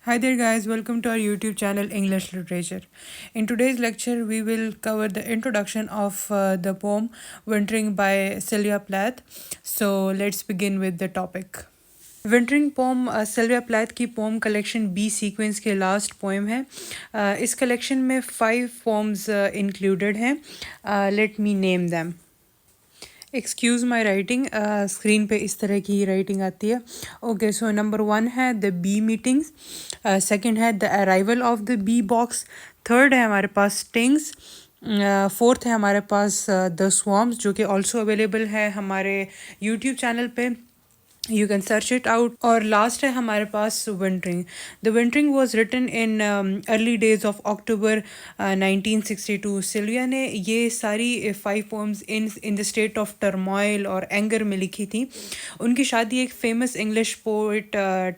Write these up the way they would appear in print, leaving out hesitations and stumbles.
Hi there, guys. Welcome to our YouTube channel English Literature. In today's lecture, we will cover the introduction of the poem Wintering by Sylvia Plath. So, let's begin with the topic. Wintering poem Sylvia Plath की poem collection bee sequence के last poem है. इस collection में 5 poems included हैं. Let me name them. Excuse my writing. Screen पे इस तरह की राइटिंग आती है. ओके, सो नंबर 1 है द बी मीटिंग्स. सेकंड है the arrival of the bee box. Third है हमारे पास स्टिंग्स. फोर्थ है हमारे पास द स्वॉर्म्स, जो कि ऑल्सो अवेलेबल है हमारे यूट्यूब चैनल पे. You can search it out. और लास्ट है हमारे पास wintering. The wintering was written in early days of October 1962. Sylvia ने ये सारी 5 poems in the state of turmoil और एंगर में लिखी थी. उनकी शादी एक famous English poet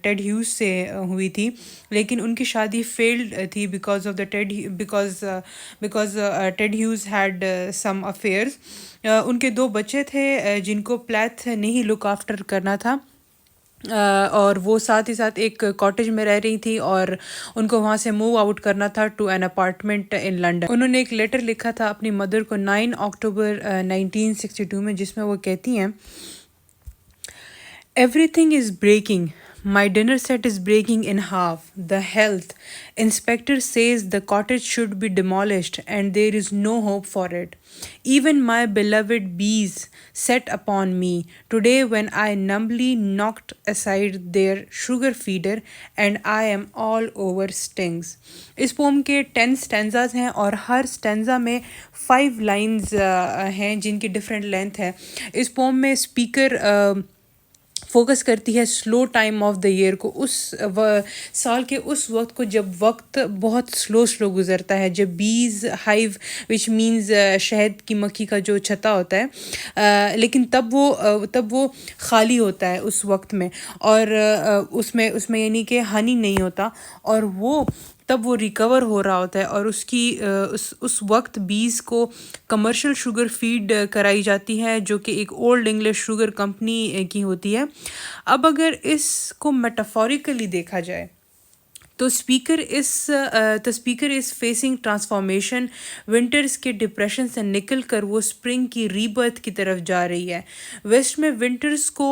Ted Hughes से हुई थी, लेकिन उनकी शादी फेल्ड थी because of the because Ted Hughes had some affairs. उनके 2 बच्चे थे जिनको प्लैथ ने ही लुक आफ्टर करना था. और वो साथ ही साथ एक कॉटेज में रह रही थी और उनको वहाँ से मूव आउट करना था to an apartment in London. उन्होंने एक लेटर लिखा था अपनी मदर को 9 अक्टूबर 1962 में, जिसमें वो कहती हैं, Everything is breaking. My dinner set is breaking in half. The health inspector says the cottage should be demolished and there is no hope for it. Even my beloved bees set upon me today when I numbly knocked aside their sugar feeder and I am all over stings. इस pome के 10 stanzas हैं और हर stanza में 5 lines हैं जिनकी different length है. इस pome में स्पीकर फोकस करती है slow time of the year को, उस साल के उस वक्त को जब वक्त बहुत स्लो गुजरता है, जब बीज हाइव विच मीन्स शहद की मक्खी का जो छत्ता होता है, लेकिन तब वो खाली होता है उस वक्त में, और उसमें यानी कि हनी नहीं होता, और वो तब वो रिकवर हो रहा होता है और उसकी उस वक्त बीज को कमर्शियल शुगर फीड कराई जाती है, जो कि एक ओल्ड इंग्लिश शुगर कंपनी की होती है. अब अगर इसको मेटाफोरिकली देखा जाए तो speaker is facing transformation. Winters के डिप्रेशन से निकल कर वो स्प्रिंग की रीबर्थ की तरफ जा रही है. वेस्ट में विंटर्स को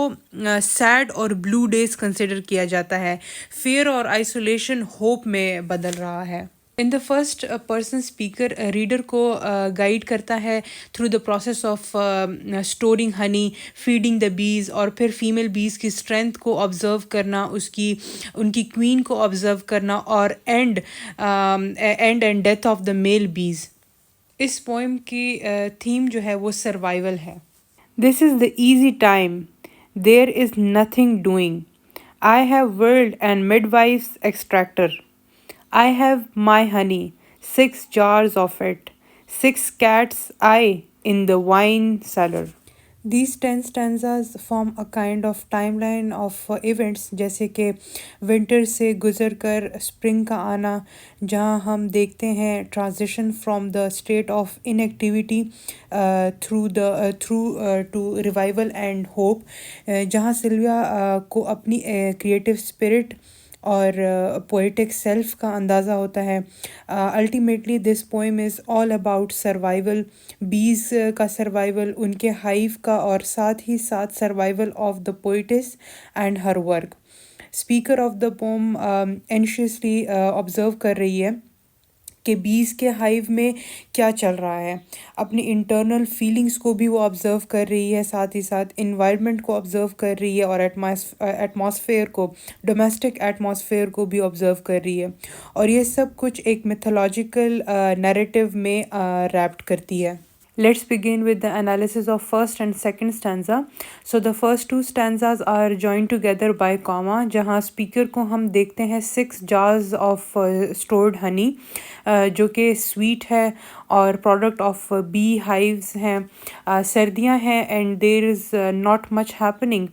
सैड और ब्लू डेज कंसिडर किया जाता है. फियर और आइसोलेशन होप में बदल रहा है. In the first person speaker reader को गाइड करता है through the process of storing Honey, feeding the bees, और फिर फीमेल बीज की स्ट्रेंथ को ऑब्ज़र्व करना, उनकी क्वीन को ऑब्ज़र्व करना, और and and death of the male bees. इस पोइम की थीम जो है वो सर्वाइवल है. This is the easy time, there is nothing doing, I have whirled and midwife's extractor. I have my honey, 6 jars of it, 6 cat's eye in the wine cellar. These 10 stanzas form a kind of timeline of events, जैसे कि winter से गुजर कर spring का आना, जहाँ हम देखते हैं transition from the state of inactivity through to revival and hope, जहाँ सिल्विया को अपनी क्रिएटिव स्पिरिट और पोएटिक सेल्फ का अंदाज़ा होता है. Ultimately this poem is all about survival, bees का सर्वाइवल, उनके हाइव का, और साथ ही साथ survival of the पोइटिस and her work. Speaker of the pome anxiously observe कर रही है कि बीज के हाइव में क्या चल रहा है. अपनी इंटरनल फीलिंग्स को भी वो ऑब्ज़र्व कर रही है, साथ ही साथ इन्वायरमेंट को ऑब्ज़र्व कर रही है, और एटमॉस्फेयर को, डोमेस्टिक एटमॉस्फेयर को भी ऑब्ज़र्व कर रही है, और ये सब कुछ एक मिथोलॉजिकल नैरेटिव में रैप्ट करती है. Let's begin with the analysis of first and second stanza. So the first 2 stanzas are joined together by comma, जहाँ speaker को हम देखते हैं 6 jars of stored honey, जो कि sweet है और product of bee hives हैं. सर्दियाँ हैं and there is not much happening.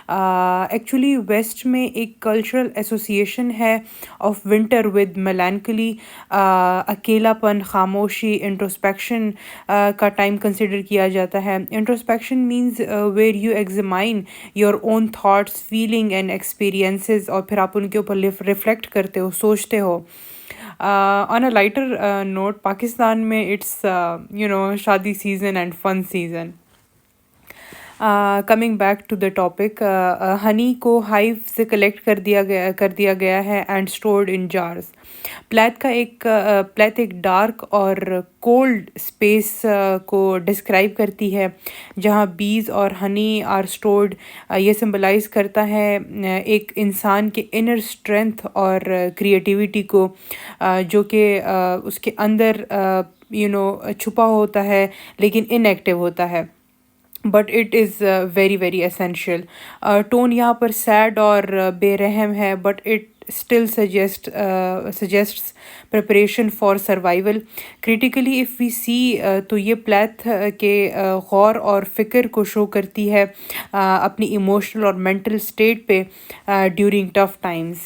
Actually west میں ایک کلچرل ایسوسیشن ہے آف ونٹر ود میلانکلی، اکیلا پن، خاموشی، انٹروسپیکشن کا ٹائم کنسیڈر کیا جاتا ہے. Introspection means where you examine your own thoughts, feeling and experiences, اور پھر آپ ان کے اوپر ریفلیکٹ کرتے ہو، سوچتے ہو. On a lighter note, Pakistan میں اٹس شادی season and fun season. Coming back to the topic, honey کو ہائیو سے کلیکٹ کر دیا گیا ہے اینڈ اسٹورڈ ان جارز. پلیت ایک ڈارک اور کولڈ اسپیس کو ڈسکرائب کرتی ہے جہاں بیز اور ہنی آر اسٹورڈ. یہ سمبلائز کرتا ہے ایک انسان کے انر اسٹرینتھ اور کریٹیوٹی کو، جو کہ اس کے اندر چھپا ہوتا ہے لیکن ان ایکٹیو ہوتا ہے. But it is very very essential. Tone یہاں پر سیڈ اور بے رحم ہے، but it still suggests preparation for survival. Critically if we see, تو یہ پلیتھ کے غور اور فکر کو شو کرتی ہے اپنی ایموشنل اور مینٹل اسٹیٹ پہ ڈیورنگ ٹف ٹائمز.